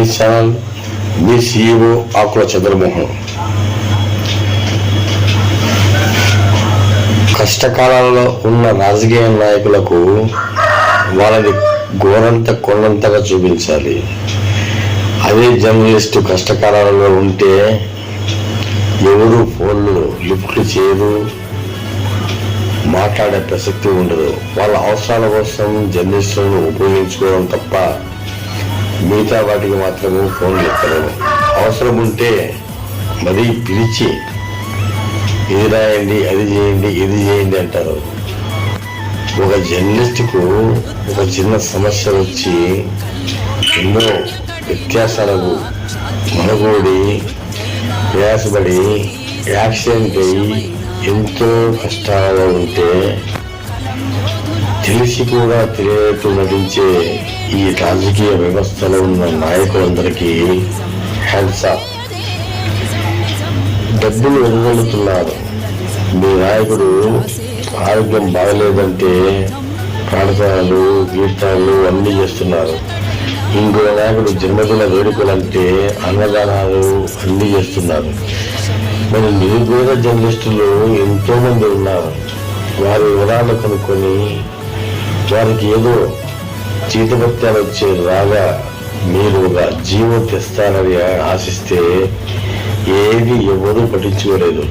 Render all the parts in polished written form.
News channel, మీ CEO ఆకుల చంద్రమోహన్. కష్టకాలంలో ఉన్న రాజకీయ నాయకులకు వాళ్ళని గోరంత కొండంతగా చూపించాలి. అదే జర్నలిస్టు కష్టకాలంలో ఉంటే ఎవరు ఫోన్లు లిఫ్ట్ చేయరు, మాట్లాడే ప్రసక్తి ఉండదు. వాళ్ళ అవసరాల కోసం జర్నలిస్టులను ఉపయోగించుకోవడం తప్ప మిగతా వాటికి మాత్రమే ఫోన్లు ఎత్తరు. అవసరం ఉంటే మరీ పిలిచి ఇది రాయండి, అది చేయండి, ఇది చేయండి అంటారు. ఒక జర్నలిస్టుకు ఒక చిన్న సమస్య వచ్చి ఎన్నో వ్యత్యాసాలకు మనగోడి ప్రయాసపడి యాక్సిడెంట్ అయ్యి ఎంతో కష్టాలలో ఉంటే తెలిసి కూడా తెలియనట్టు నటించే ఈ రాజకీయ వ్యవస్థలో ఉన్న నాయకులందరికీ హ్యాండ్స్ ఆఫ్. డబ్బులు ఎదుగుతున్నారు. మీ నాయకుడు ఆరోగ్యం బాగలేదంటే ప్రార్థనలు, కీర్తనలు అన్నీ చేస్తున్నారు. ఇంకో నాయకుడు జన్మదిన వేడుకలంటే అన్నదానాలు అన్నీ చేస్తున్నారు. మరి నిరుపేద జర్నలిస్టులు ఎంతో మంది ఉన్నారు. వారి వివరాలు కనుక్కొని వారికి ఏదో జీతభత్యాలు వచ్చే రాగా మీరు ఒక జీవో తెస్తారని ఆశిస్తే ఏది ఎవరూ పట్టించుకోలేదు.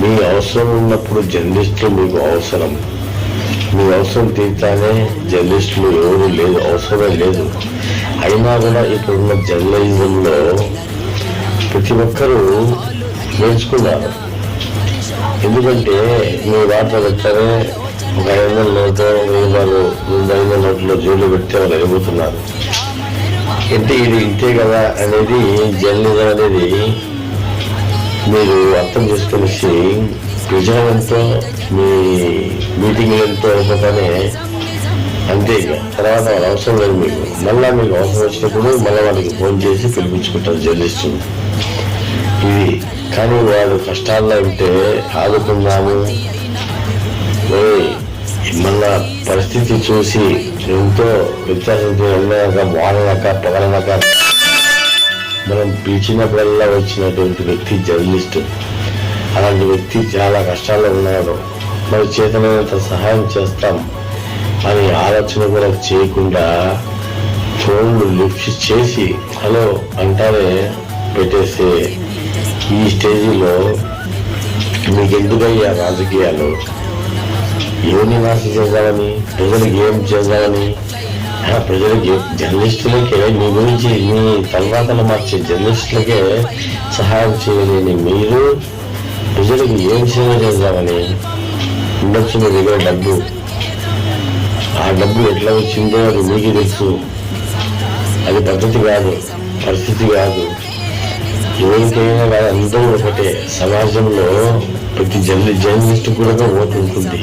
మీ అవసరం ఉన్నప్పుడు జర్నలిస్టులు మీకు అవసరం. మీ అవసరం తీర్చానే జర్నలిస్టులు ఎవరు లేదు, అవసరమే లేదు. అయినా కూడా ఇప్పుడున్న జర్నలిజంలో ప్రతి ఒక్కరూ నేర్చుకున్నారు. ఎందుకంటే మీ వార్త పెట్టారే ఒక 500 నోటు, 500 నోట్లో జైలు పెడితే వాళ్ళు వెళ్ళిపోతున్నారు. అంటే ఇది ఇంతే కదా అనేది జర్నలిజం అనేది మీరు అర్థం చేసుకునేసి ప్రజలంతో మీ మీటింగ్ ఎంతో అయిపోతానే అంతే. ఇక తర్వాత వాళ్ళ అవసరం లేదు మీకు. మళ్ళీ మీకు అవసరం వచ్చినప్పుడు మళ్ళీ వాళ్ళకి ఫోన్ చేసి పిలిపించుకుంటారు జర్నలిస్టులు. ఇది కానీ వాళ్ళు కష్టాల్లో ఉంటే ఆదుకుందాము, మళ్ళా పరిస్థితి చూసి ఎంతో వ్యత్యాసంతో వెళ్ళాక వాడనక పగలనక మనం పిలిచినప్పుడల్లా వచ్చినటువంటి వ్యక్తి జర్నలిస్టు. అలాంటి వ్యక్తి చాలా కష్టాల్లో ఉన్నాడు. మరి చేతనైనంత సహాయం చేస్తాం అని ఆలోచన కూడా చేయకుండా ఫోన్లు లిఫ్ట్ చేసి హలో అంటారే పెట్టేసే ఈ స్టేజీలో మీకు ఎందుకయ్యా రాజకీయాలు? ఎవరిని నాశనం చేద్దామని, ప్రజలకు ఏం చేద్దామని, ప్రజలకి జర్నలిస్టులకే మీ గురించి మీ తర్వాతలు మార్చే జర్నలిస్టులకే సహాయం చేయలేని మీరు ప్రజలకు ఏం సేవ చేద్దామని ఉండొచ్చు. మీ దగ్గర డబ్బు, ఆ డబ్బు ఎట్లా వచ్చిందో అది మీకు తెలుసు. అది పద్ధతి కాదు, పరిస్థితి కాదు. ఎవరికైనా కాదు, అందరూ ఒకటే. సమాజంలో ప్రతి జర్నలిస్టు కూడా ఓటు ఉంటుంది.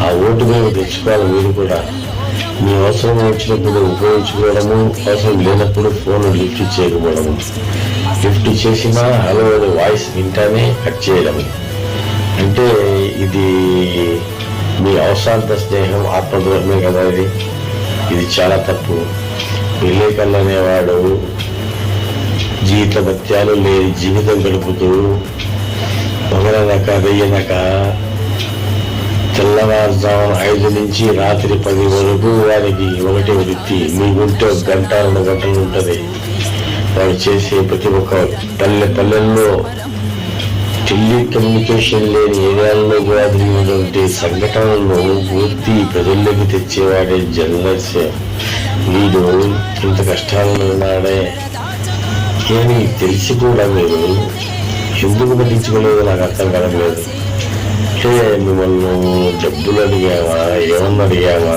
ఆ ఓటు మీద తెచ్చుకోవాలి. మీరు కూడా మీ అవసరం వచ్చినప్పుడు ఉపయోగించుకోవడము, అవసరం లేనప్పుడు ఫోన్ లిఫ్ట్ చేయకపోవడము. లిఫ్ట్ చేసినా హలో వాయిస్ వింటానే కట్ చేయడము. అంటే ఇది మీ అవసరాంత స్నేహం, ఆత్మద్రోహమే కదా ఇది చాలా తప్పు. విలేకరులు అనేవాడు జీవిత భత్యాలు లేని జీవితం గడుపుతూ పగలనక వెయ్యనక తెల్లవారుజామున 5 నుంచి రాత్రి 10 వరకు వారికి ఒకటే వృత్తి. మీకుంటే 1 గంట 2 గంటలు ఉంటుంది. వాడు చేసే ప్రతి ఒక్క పల్లెల్లో టెలికమ్యూనికేషన్ లేని ఏరియాల్లో కూడా జరిగినటువంటి సంఘటనలను పూర్తి ప్రజల్లోకి తెచ్చేవాడే జర్నలిస్ట్. వీడు ఇంత కష్టాలను ఉన్నాడే అని తెలిసి కూడా మీరు ఎందుకు పట్టించుకోలేదు నాకు అర్థం కావట్లేదు. అంటే మిమ్మల్ని డబ్బులు అడిగామా, ఏమన్నా అడిగామా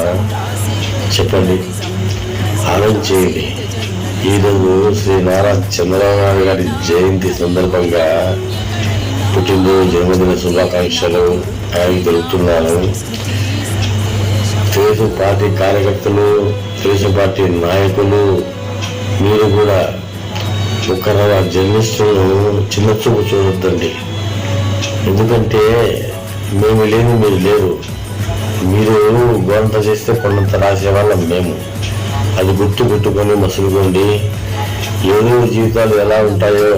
చెప్పండి, ఆలోచించేయండి. ఈరోజు శ్రీ నారా చంద్రబాబు నాయుడు గారి జయంతి సందర్భంగా పుట్టినరోజు జన్మదిన శుభాకాంక్షలు ఆయనకు తెలుపుతున్నాను. తెలుగు పార్టీ కార్యకర్తలు, తెలుగు పార్టీ నాయకులు, మీరు కూడా ఒకరు జర్నలిస్టులను చిన్న చూపు చూడొద్దండి. ఎందుకంటే మేము లేని మీరు లేరు. మీరు గోరంత చేస్తే కొండంత రాసేవాళ్ళం మేము. అది గుర్తుపెట్టుకొని మసులుకోండి. ఏడుగురు జీవితాలు ఎలా ఉంటాయో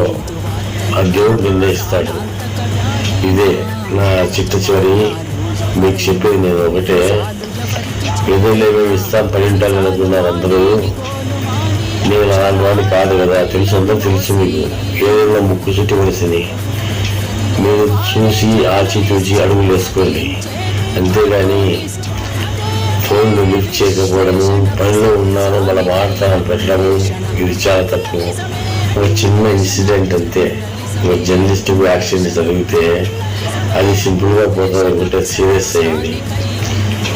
ఆ దేవుడు నిర్ణయిస్తాడు. ఇదే నా చిట్ట చివరి మీకు చెప్పేది. నేను ఒకటే, ఎదురులేమో ఇస్తాం 10 ఉంటాలు అనుకున్నారు అందరూ. నేను అలాంటి వాడిని కాదు కదా, తెలుసు, అందరూ తెలుసు మీకు. ఏదైనా ముక్కు చుట్టి మనిషిని మీరు చూసి ఆచితూచి అడుగులు వేసుకోండి. అంతేగాని ఫోన్లు లిఫ్ట్ చేయకపోవడము, పనిలో ఉన్నాను మన మాట్లాడతాను పెట్టడము, ఇది చాలా తప్పు. ఒక చిన్న ఇన్సిడెంట్ అంతే. ఒక జర్నలిస్ట్ యాక్సిడెంట్ జరిగితే అది సింపుల్గా పోతుంది అనుకుంటే సీరియస్ అయింది.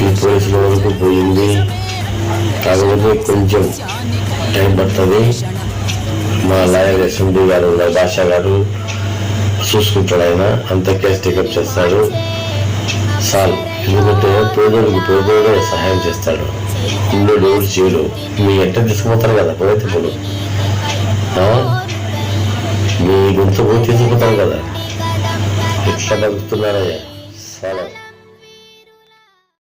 ఈ పోలీసుల వరకు పోయింది. కాకపోతే కొంచెం టైం పడుతుంది. మా లాయర్ ఎస్ఎండి గారు భాషా గారు చూసుకుంటాడు. ఆయన అంత కేసు టేకప్ చేస్తాడు. సాల్ ఎందుకంటే పేదోడే సహాయం చేస్తాడు. ఇందులో ఎవరు చేయడు. మీ ఎట్ట తీసుకుపోతారు కదా పోతే ఇప్పుడు మీ గొంతు పోయి తీసుకుపోతారు కదా. ఎట్లా బతుకుతున్నారయ్యా. చాలా